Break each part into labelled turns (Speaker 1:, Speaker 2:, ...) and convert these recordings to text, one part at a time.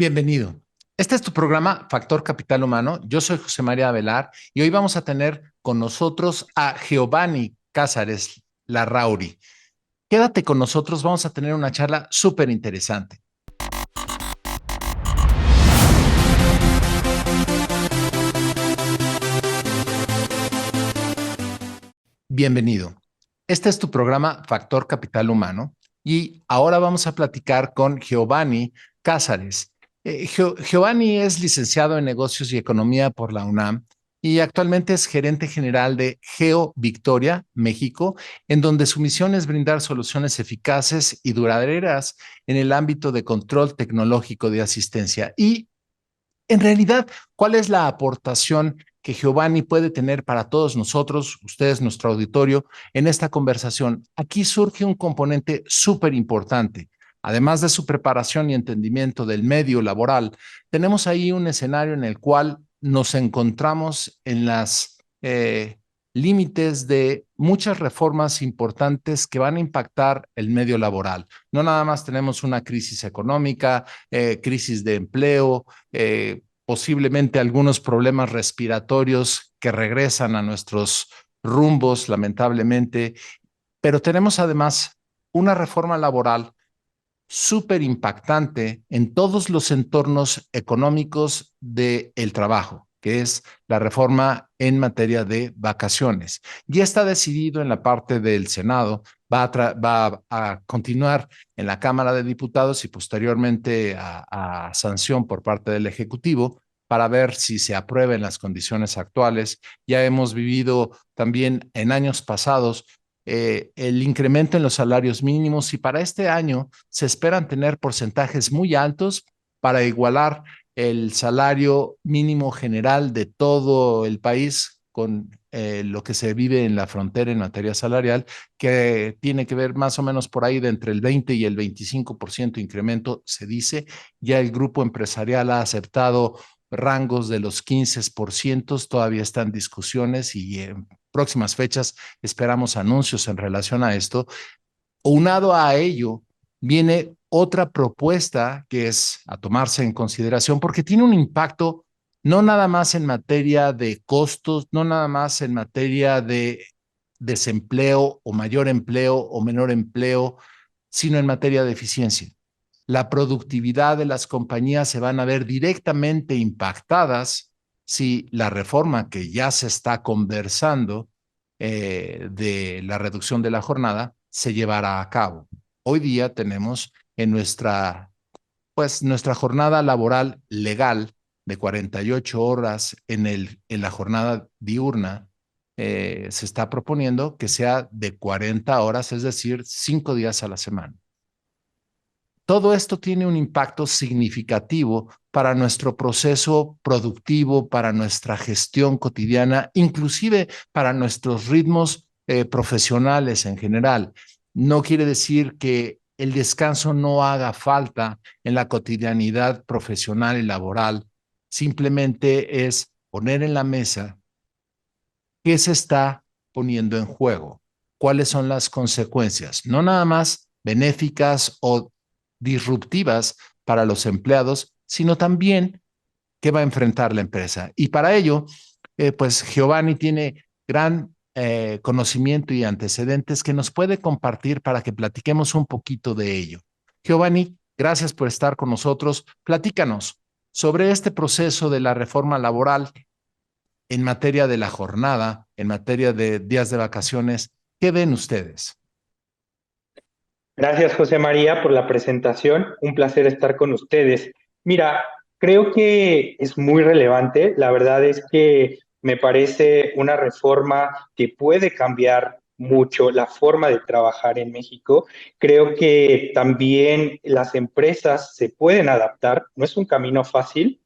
Speaker 1: Bienvenido. Este es tu programa Factor Capital Humano. Yo soy José María Avelar y hoy vamos a tener con nosotros a Giovanni Cázares Larrauri. Quédate con nosotros, vamos a tener una charla súper interesante. Bienvenido. Este es tu programa Factor Capital Humano y ahora vamos a platicar con Giovanni Cázares. Giovanni es licenciado en Negocios y Economía por la UNAM y actualmente es gerente general de Geo Victoria, México, en donde su misión es brindar soluciones eficaces y duraderas en el ámbito de control tecnológico de asistencia. Y en realidad, ¿cuál es la aportación que Giovanni puede tener para todos nosotros, ustedes, nuestro auditorio, en esta conversación? Aquí surge un componente súper importante. Además de su preparación y entendimiento del medio laboral, tenemos ahí un escenario en el cual nos encontramos en las límites de muchas reformas importantes que van a impactar el medio laboral. No nada más tenemos una crisis económica, crisis de empleo, posiblemente algunos problemas respiratorios que regresan a nuestros rumbos, lamentablemente, pero tenemos además una reforma laboral súper impactante en todos los entornos económicos del trabajo, que es la reforma en materia de vacaciones. Ya está decidido en la parte del Senado, va a continuar en la Cámara de Diputados y posteriormente a sanción por parte del Ejecutivo para ver si se aprueba en las condiciones actuales. Ya hemos vivido también en años pasados el incremento en los salarios mínimos y para este año se esperan tener porcentajes muy altos para igualar el salario mínimo general de todo el país con lo que se vive en la frontera en materia salarial, que tiene que ver más o menos por ahí de entre el 20 y el 25% incremento, se dice. Ya el grupo empresarial ha aceptado rangos de los 15%, todavía están discusiones y en próximas fechas esperamos anuncios en relación a esto. Unado a ello, viene otra propuesta que es a tomarse en consideración porque tiene un impacto no nada más en materia de costos, no nada más en materia de desempleo o mayor empleo o menor empleo, sino en materia de eficiencia. La productividad de las compañías se van a ver directamente impactadas si la reforma que ya se está conversando de la reducción de la jornada se llevará a cabo. Hoy día tenemos en nuestra jornada laboral legal de 48 horas en la jornada diurna, se está proponiendo que sea de 40 horas, es decir, 5 días a la semana. Todo esto tiene un impacto significativo para nuestro proceso productivo, para nuestra gestión cotidiana, inclusive para nuestros ritmos profesionales en general. No quiere decir que el descanso no haga falta en la cotidianidad profesional y laboral, simplemente es poner en la mesa qué se está poniendo en juego, cuáles son las consecuencias, no nada más benéficas o disruptivas para los empleados, sino también qué va a enfrentar la empresa. Y para ello, pues Giovanni tiene gran conocimiento y antecedentes que nos puede compartir para que platiquemos un poquito de ello. Giovanni, gracias por estar con nosotros. Platícanos sobre este proceso de la reforma laboral en materia de la jornada, en materia de días de vacaciones. ¿Qué ven ustedes?
Speaker 2: Gracias, José María, por la presentación. Un placer estar con ustedes. Mira, creo que es muy relevante. La verdad es que me parece una reforma que puede cambiar mucho la forma de trabajar en México. Creo que también las empresas se pueden adaptar. No es un camino fácil,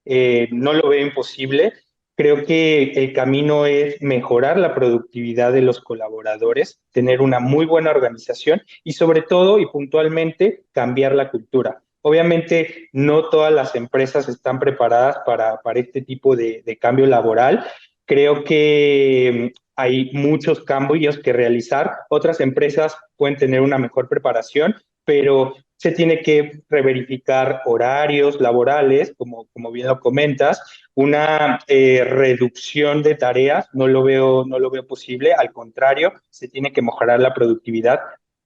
Speaker 2: no lo veo imposible. Creo que el camino es mejorar la productividad de los colaboradores, tener una muy buena organización y sobre todo y puntualmente cambiar la cultura. Obviamente no todas las empresas están preparadas para este tipo de cambio laboral. Creo que hay muchos cambios que realizar. Otras empresas pueden tener una mejor preparación, pero se tiene que reverificar horarios laborales, como bien lo comentas, una reducción de tareas, no lo veo posible, al contrario, se tiene que mejorar la productividad,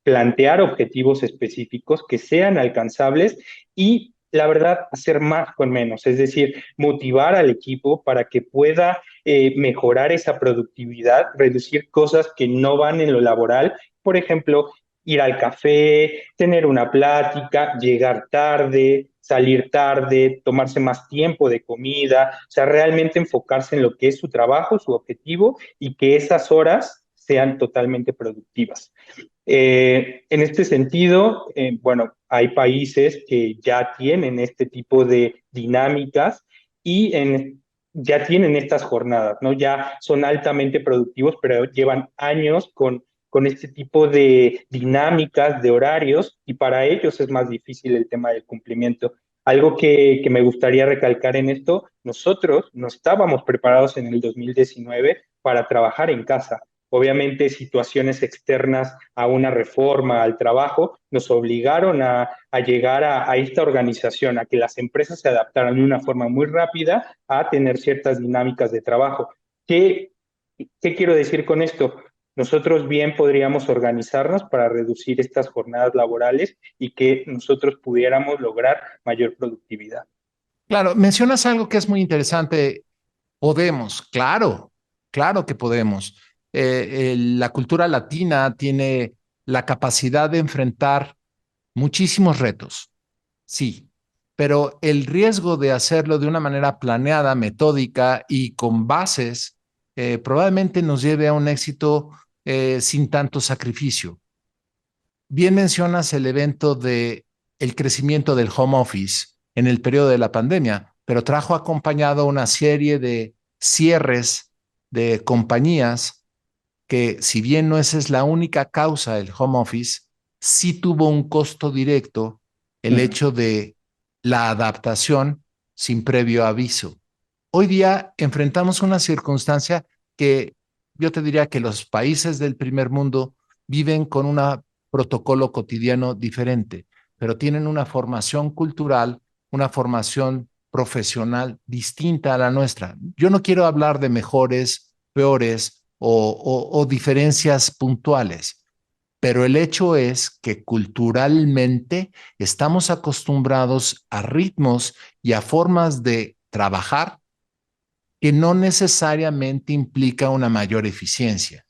Speaker 2: plantear objetivos específicos que sean alcanzables y la verdad, hacer más con menos, es decir, motivar al equipo para que pueda mejorar esa productividad, reducir cosas que no van en lo laboral, por ejemplo, ir al café, tener una plática, llegar tarde, salir tarde, tomarse más tiempo de comida, o sea, realmente enfocarse en lo que es su trabajo, su objetivo y que esas horas sean totalmente productivas. En este sentido, bueno, hay países que ya tienen este tipo de dinámicas y ya tienen estas jornadas, ¿no? Ya son altamente productivos, pero llevan años con este tipo de dinámicas, de horarios, y para ellos es más difícil el tema del cumplimiento. Algo que me gustaría recalcar en esto, nosotros no estábamos preparados en el 2019 para trabajar en casa. Obviamente, situaciones externas a una reforma, al trabajo, nos obligaron a llegar a esta organización, a que las empresas se adaptaran de una forma muy rápida a tener ciertas dinámicas de trabajo. ¿Qué, qué quiero decir con esto? Nosotros bien podríamos organizarnos para reducir estas jornadas laborales y que nosotros pudiéramos lograr mayor productividad.
Speaker 1: Claro, mencionas algo que es muy interesante. Podemos, claro, claro que podemos. La cultura latina tiene la capacidad de enfrentar muchísimos retos, sí, pero el riesgo de hacerlo de una manera planeada, metódica y con bases probablemente nos lleve a un éxito sin tanto sacrificio. Bien mencionas el evento de el crecimiento del home office en el periodo de la pandemia, pero trajo acompañado una serie de cierres de compañías que, si bien no esa es la única causa del home office, sí tuvo un costo directo el
Speaker 2: Uh-huh.
Speaker 1: hecho de la adaptación sin previo aviso. Hoy día enfrentamos una circunstancia que yo te diría que los países del primer mundo viven con un protocolo cotidiano diferente, pero tienen una formación cultural, una formación profesional distinta a la nuestra. Yo no quiero hablar de mejores, peores o diferencias puntuales, pero el hecho es que culturalmente estamos acostumbrados a ritmos y a formas de trabajar que no necesariamente implica una mayor eficiencia.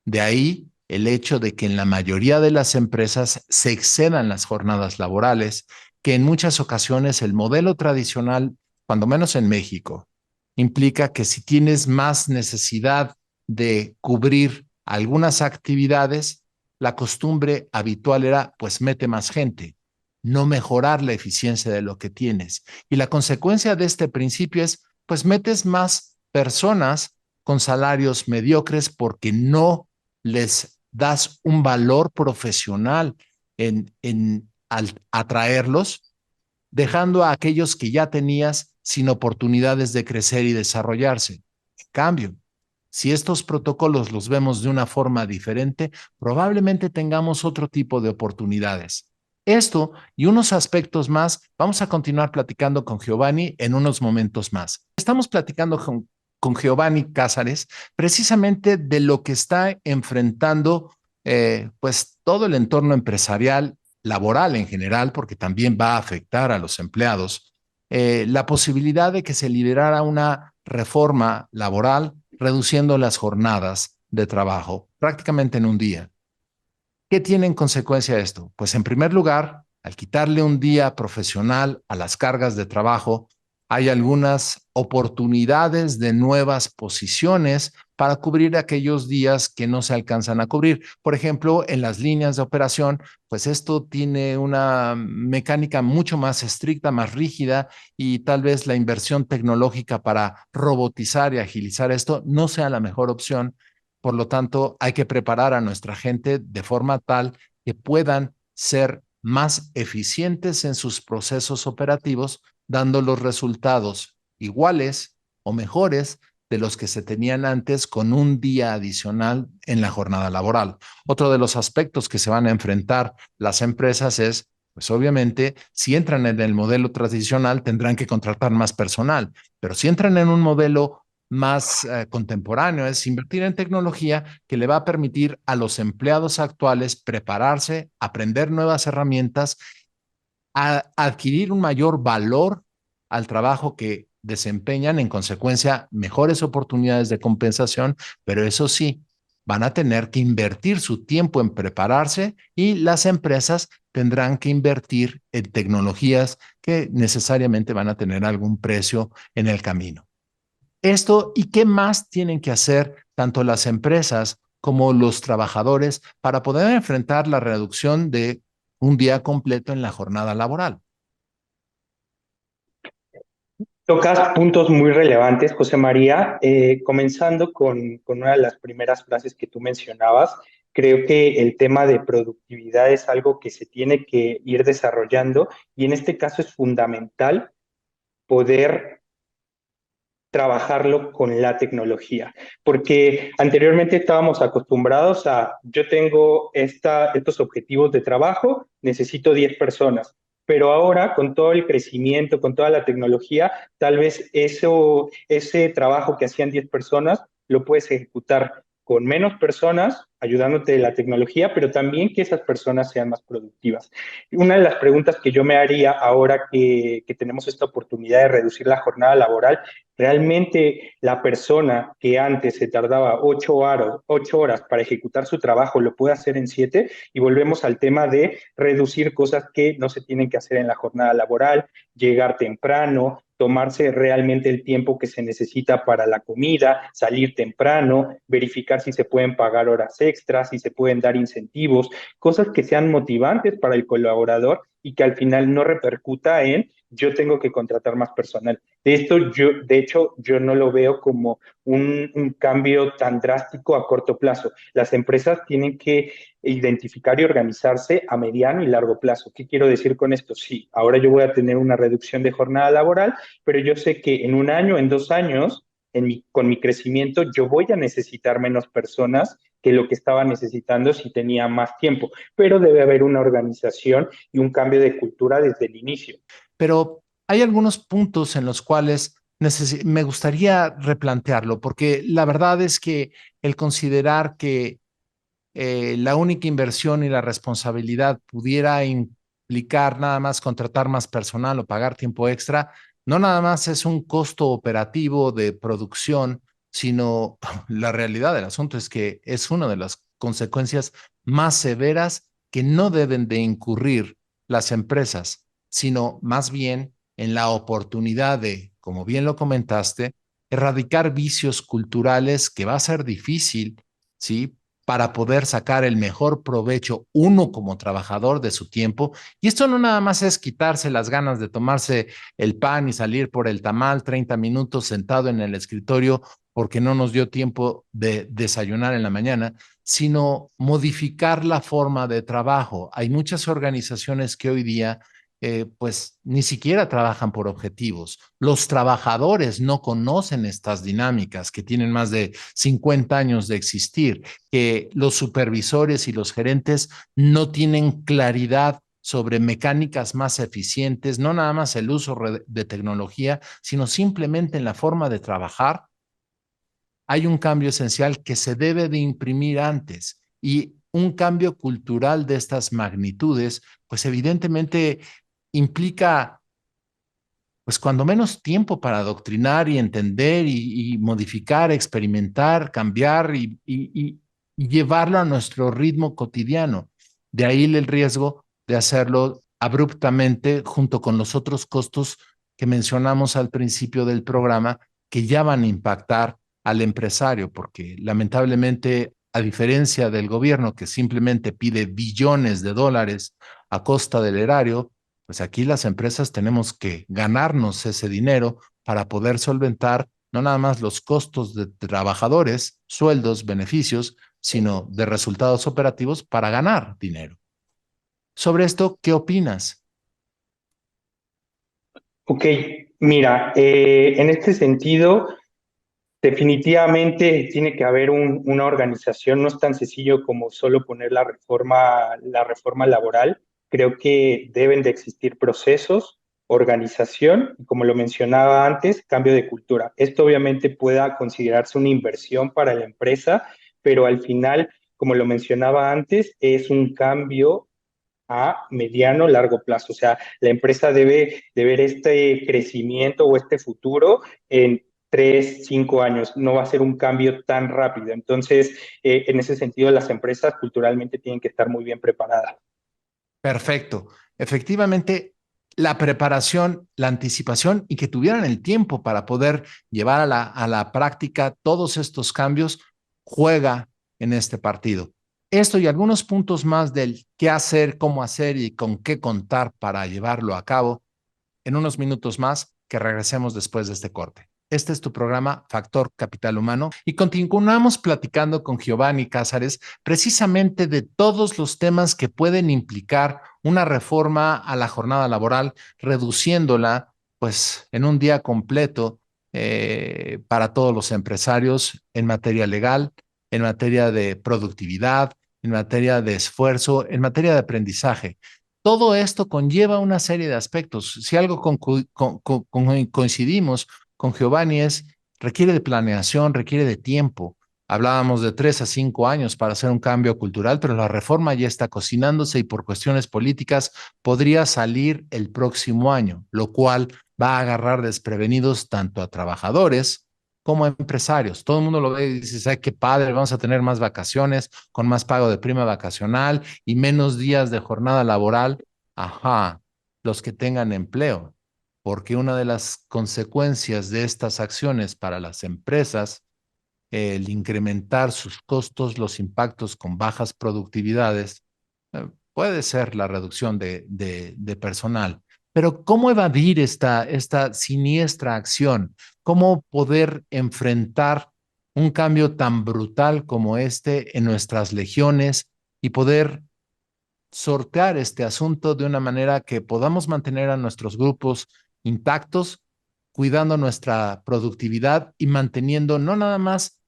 Speaker 1: De ahí el hecho de que en la mayoría de las empresas se excedan las jornadas laborales, que en muchas ocasiones el modelo tradicional, cuando menos en México, implica que si tienes más necesidad de cubrir algunas actividades, la costumbre habitual era pues mete más gente, no mejorar la eficiencia de lo que tienes. Y la consecuencia de este principio es pues metes más personas con salarios mediocres porque no les das un valor profesional al atraerlos, dejando a aquellos que ya tenías sin oportunidades de crecer y desarrollarse. En cambio, si estos protocolos los vemos de una forma diferente, probablemente tengamos otro tipo de oportunidades. Esto y unos aspectos más, vamos a continuar platicando con Giovanni en unos momentos más. Estamos platicando con Giovanni Cázares precisamente de lo que está enfrentando pues todo el entorno empresarial, laboral en general, porque también va a afectar a los empleados, la posibilidad de que se liberara una reforma laboral reduciendo las jornadas de trabajo prácticamente en un día. ¿Qué tiene en consecuencia esto? Pues en primer lugar, al quitarle un día profesional a las cargas de trabajo, hay algunas oportunidades de nuevas posiciones para cubrir aquellos días que no se alcanzan a cubrir. Por ejemplo, en las líneas de operación, pues esto tiene una mecánica mucho más estricta, más rígida, y tal vez la inversión tecnológica para robotizar y agilizar esto no sea la mejor opción. Por lo tanto, hay que preparar a nuestra gente de forma tal que puedan ser más eficientes en sus procesos operativos, dando los resultados iguales o mejores de los que se tenían antes con un día adicional en la jornada laboral. Otro de los aspectos que se van a enfrentar las empresas es Pues obviamente, si entran en el modelo tradicional, tendrán que contratar más personal, pero si entran en un modelo más contemporáneo, es invertir en tecnología que le va a permitir a los empleados actuales prepararse, aprender nuevas herramientas, a adquirir un mayor valor al trabajo que desempeñan, en consecuencia, mejores oportunidades de compensación, pero eso sí, van a tener que invertir su tiempo en prepararse y las empresas tendrán que invertir en tecnologías que necesariamente van a tener algún precio en el camino. Esto y qué más tienen que hacer tanto las empresas como los trabajadores para poder enfrentar la reducción de un día completo en la jornada laboral.
Speaker 2: Tocas puntos muy relevantes, José María, comenzando con una de las primeras frases que tú mencionabas. Creo que el tema de productividad es algo que se tiene que ir desarrollando y en este caso es fundamental poder trabajarlo con la tecnología, porque anteriormente estábamos acostumbrados a, yo tengo estos objetivos de trabajo, necesito 10 personas, pero ahora con todo el crecimiento, con toda la tecnología, tal vez ese trabajo que hacían 10 personas lo puedes ejecutar con menos personas, ayudándote de la tecnología, pero también que esas personas sean más productivas. Una de las preguntas que yo me haría ahora que tenemos esta oportunidad de reducir la jornada laboral. Realmente la persona que antes se tardaba 8 horas para ejecutar su trabajo lo puede hacer en 7 y volvemos al tema de reducir cosas que no se tienen que hacer en la jornada laboral, llegar temprano, tomarse realmente el tiempo que se necesita para la comida, salir temprano, verificar si se pueden pagar horas extras, si se pueden dar incentivos, cosas que sean motivantes para el colaborador y que al final no repercuta en yo tengo que contratar más personal. De hecho, yo no lo veo como un cambio tan drástico a corto plazo. Las empresas tienen que identificar y organizarse a mediano y largo plazo. ¿Qué quiero decir con esto? Sí, ahora yo voy a tener una reducción de jornada laboral, pero yo sé que en un año, en 2 años, con mi crecimiento, yo voy a necesitar menos personas que lo que estaba necesitando si tenía más tiempo, pero debe haber una organización y un cambio de cultura desde el inicio.
Speaker 1: Pero hay algunos puntos en los cuales me gustaría replantearlo, porque la verdad es que el considerar que la única inversión y la responsabilidad pudiera implicar nada más contratar más personal o pagar tiempo extra, no nada más es un costo operativo de producción, sino la realidad del asunto es que es una de las consecuencias más severas que no deben de incurrir las empresas, sino más bien en la oportunidad de, como bien lo comentaste, erradicar vicios culturales que va a ser difícil, ¿sí? Para poder sacar el mejor provecho uno como trabajador de su tiempo. Y esto no nada más es quitarse las ganas de tomarse el pan y salir por el tamal 30 minutos sentado en el escritorio porque no nos dio tiempo de desayunar en la mañana, sino modificar la forma de trabajo. Hay muchas organizaciones que hoy día pues ni siquiera trabajan por objetivos. Los trabajadores no conocen estas dinámicas que tienen más de 50 años de existir, que los supervisores y los gerentes no tienen claridad sobre mecánicas más eficientes, no nada más el uso de tecnología, sino simplemente en la forma de trabajar. Hay un cambio esencial que se debe de imprimir antes y un cambio cultural de estas magnitudes, pues evidentemente implica pues cuando menos tiempo para adoctrinar y entender y modificar, experimentar, cambiar y llevarlo a nuestro ritmo cotidiano. De ahí el riesgo de hacerlo abruptamente junto con los otros costos que mencionamos al principio del programa que ya van a impactar al empresario, porque lamentablemente, a diferencia del gobierno que simplemente pide billones de dólares a costa del erario, pues aquí las empresas tenemos que ganarnos ese dinero para poder solventar no nada más los costos de trabajadores, sueldos, beneficios, sino de resultados operativos para ganar dinero. Sobre esto, ¿qué opinas?
Speaker 2: Ok, mira, en este sentido, definitivamente tiene que haber una organización, no es tan sencillo como solo poner la reforma laboral. Creo que deben de existir procesos, organización y, como lo mencionaba antes, cambio de cultura. Esto obviamente pueda considerarse una inversión para la empresa, pero al final, como lo mencionaba antes, es un cambio a mediano, largo plazo. O sea, la empresa debe de ver este crecimiento o este futuro en 3, 5 años. No va a ser un cambio tan rápido. Entonces, en ese sentido, las empresas culturalmente tienen que estar muy bien preparadas.
Speaker 1: Perfecto. Efectivamente, la preparación, la anticipación y que tuvieran el tiempo para poder llevar a la práctica todos estos cambios juega en este partido. Esto y algunos puntos más del qué hacer, cómo hacer y con qué contar para llevarlo a cabo en unos minutos más que regresemos después de este corte. Este es tu programa Factor Capital Humano y continuamos platicando con Giovanni Cázares precisamente de todos los temas que pueden implicar una reforma a la jornada laboral, reduciéndola pues en un día completo para todos los empresarios en materia legal, en materia de productividad, en materia de esfuerzo, en materia de aprendizaje. Todo esto conlleva una serie de aspectos. Si algo coincidimos con Giovanni es, requiere de planeación, requiere de tiempo. Hablábamos de 3 a 5 años para hacer un cambio cultural, pero la reforma ya está cocinándose y por cuestiones políticas podría salir el próximo año, lo cual va a agarrar desprevenidos tanto a trabajadores como a empresarios. Todo el mundo lo ve y dice, ay, qué padre, vamos a tener más vacaciones, con más pago de prima vacacional y menos días de jornada laboral. Ajá, los que tengan empleo, porque una de las consecuencias de estas acciones para las empresas, el incrementar sus costos, los impactos con bajas productividades, puede ser la reducción de personal. Pero ¿cómo evadir esta siniestra acción? ¿Cómo poder enfrentar un cambio tan brutal como este en nuestras legiones y poder sortear este asunto de una manera que podamos mantener a nuestros grupos intactos, cuidando nuestra productividad y manteniendo no nada más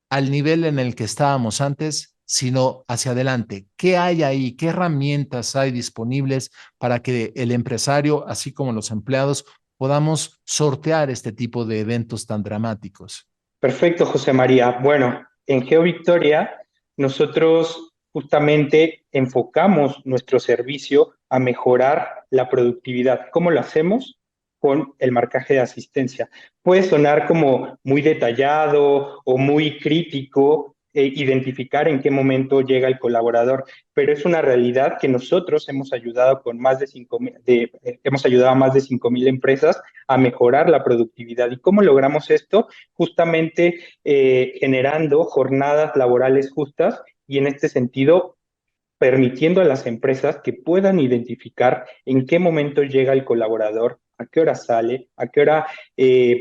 Speaker 1: al nivel en el que estábamos antes, sino hacia adelante? ¿Qué hay ahí? ¿Qué herramientas hay disponibles para que el empresario, así como los empleados, podamos sortear este tipo de eventos tan dramáticos?
Speaker 2: Perfecto, José María. Bueno, en GeoVictoria nosotros justamente enfocamos nuestro servicio a mejorar la productividad. ¿Cómo lo hacemos? Con el marcaje de asistencia. Puede sonar como muy detallado o muy crítico identificar en qué momento llega el colaborador, pero es una realidad que nosotros hemos ayudado con más de 5,000, hemos ayudado a más de 5,000 empresas a mejorar la productividad. ¿Y cómo logramos esto? Justamente generando jornadas laborales justas y en este sentido permitiendo a las empresas que puedan identificar en qué momento llega el colaborador, a qué hora sale, a qué hora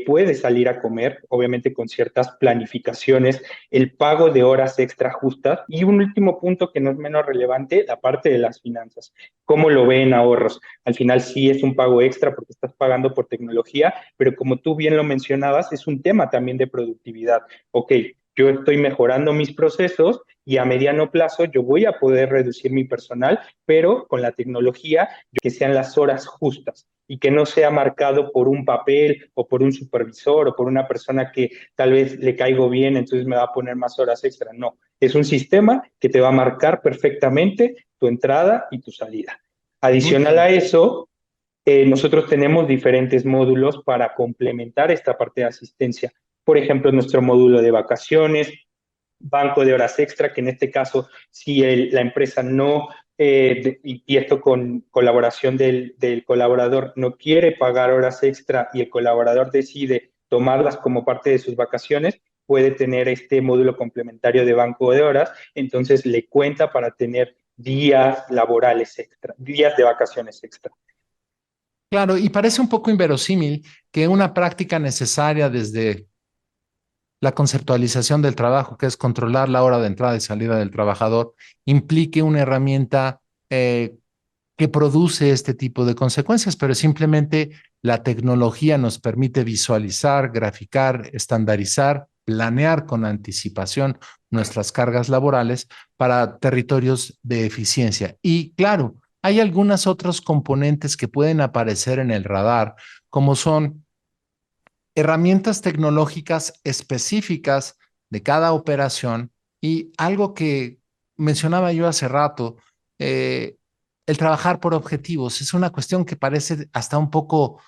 Speaker 2: puede salir a comer, obviamente con ciertas planificaciones, el pago de horas extra justas y un último punto que no es menos relevante, la parte de las finanzas. ¿Cómo lo ven ahorros? Al final sí es un pago extra porque estás pagando por tecnología, pero como tú bien lo mencionabas, es un tema también de productividad. Ok, yo estoy mejorando mis procesos y a mediano plazo yo voy a poder reducir mi personal, pero con la tecnología que sean las horas justas y que no sea marcado por un papel o por un supervisor o por una persona que tal vez le caigo bien, entonces me va a poner más horas extra. No, es un sistema que te va a marcar perfectamente tu entrada y tu salida.
Speaker 1: Muy
Speaker 2: Adicional a
Speaker 1: bien.
Speaker 2: eso, nosotros tenemos diferentes módulos para complementar esta parte de asistencia. Por ejemplo, nuestro módulo de vacaciones, banco de horas extra, que en este caso, si la empresa no, y esto con colaboración del colaborador, no quiere pagar horas extra y el colaborador decide tomarlas como parte de sus vacaciones, puede tener este módulo complementario de banco de horas, entonces le cuenta para tener días laborales extra, días de vacaciones extra.
Speaker 1: Claro, y parece un poco inverosímil que una práctica necesaria desde la conceptualización del trabajo, que es controlar la hora de entrada y salida del trabajador, implique una herramienta que produce este tipo de consecuencias, pero simplemente la tecnología nos permite visualizar, graficar, estandarizar, planear con anticipación nuestras cargas laborales para territorios de eficiencia. Y claro, hay algunos otros componentes que pueden aparecer en el radar, como son herramientas tecnológicas específicas de cada operación y algo que mencionaba yo hace rato, eh, el trabajar por objetivos. Es una cuestión que parece hasta un poco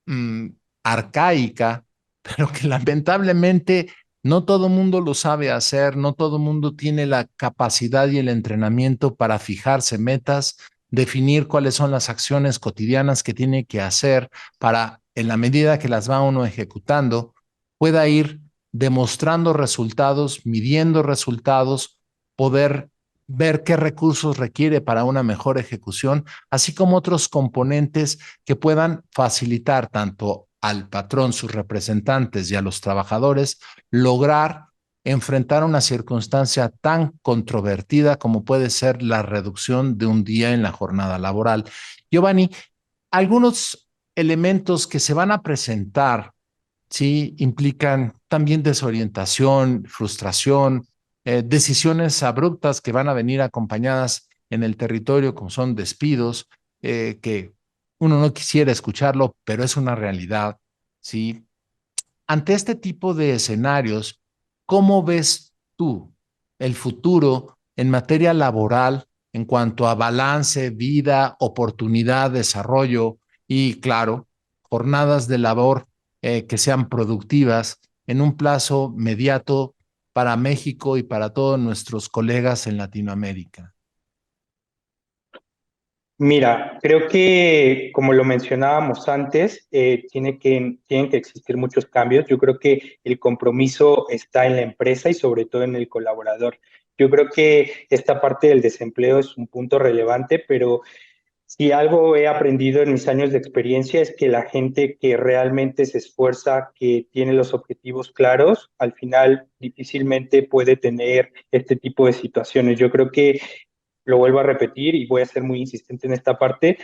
Speaker 1: mm, arcaica, pero que lamentablemente no todo mundo lo sabe hacer, no todo mundo tiene la capacidad y el entrenamiento para fijarse metas, definir cuáles son las acciones cotidianas que tiene que hacer para, en la medida que las va uno ejecutando, pueda ir demostrando resultados, midiendo resultados, poder ver qué recursos requiere para una mejor ejecución, así como otros componentes que puedan facilitar tanto al patrón, sus representantes y a los trabajadores lograr enfrentar una circunstancia tan controvertida como puede ser la reducción de un día en la jornada laboral. Giovanni, algunos elementos que se van a presentar, sí, implican también desorientación, frustración, decisiones abruptas que van a venir acompañadas en el territorio, como son despidos, que uno no quisiera escucharlo, pero es una realidad, ¿sí? Ante este tipo de escenarios, ¿cómo ves tú el futuro en materia laboral en cuanto a balance, vida, oportunidad, desarrollo y, claro, jornadas de labor que sean productivas en un plazo mediato para México y para todos nuestros colegas en Latinoamérica?
Speaker 2: Mira, creo que como lo mencionábamos antes, tienen que existir muchos cambios. Yo creo que el compromiso está en la empresa y sobre todo en el colaborador. Yo creo que esta parte del desempleo es un punto relevante, pero si algo he aprendido en mis años de experiencia es que la gente que realmente se esfuerza, que tiene los objetivos claros, al final difícilmente puede tener este tipo de situaciones. Yo creo que lo vuelvo a repetir y voy a ser muy insistente en esta parte,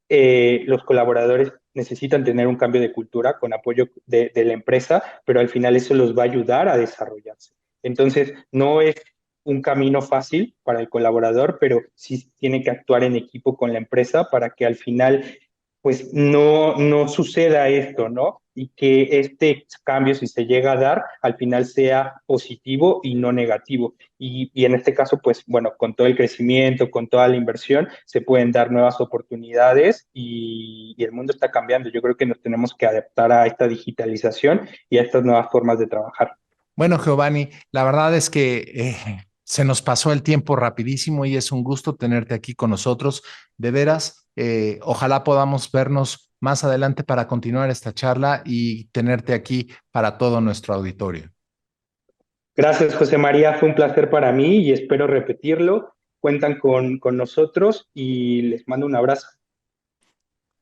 Speaker 2: los colaboradores necesitan tener un cambio de cultura con apoyo de la empresa, pero al final eso los va a ayudar a desarrollarse. Entonces, no es un camino fácil para el colaborador, pero sí tiene que actuar en equipo con la empresa para que al final pues no suceda esto, ¿no? Y que este cambio, si se llega a dar, al final sea positivo y no negativo. Y en este caso, pues bueno, con todo el crecimiento, con toda la inversión, se pueden dar nuevas oportunidades y el mundo está cambiando. Yo creo que nos tenemos que adaptar a esta digitalización y a estas nuevas formas de trabajar.
Speaker 1: Bueno, Giovanni, la verdad es que se nos pasó el tiempo rapidísimo y es un gusto tenerte aquí con nosotros. De veras, ojalá podamos vernos más adelante para continuar esta charla y tenerte aquí para todo nuestro auditorio.
Speaker 2: Gracias, José María. Fue un placer para mí y espero repetirlo. Cuentan con nosotros y les mando un abrazo.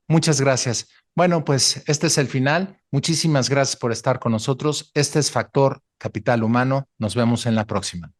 Speaker 1: Muchas gracias. Bueno, pues este es el final. Muchísimas gracias por estar con nosotros. Este es Factor Capital Humano. Nos vemos en la próxima.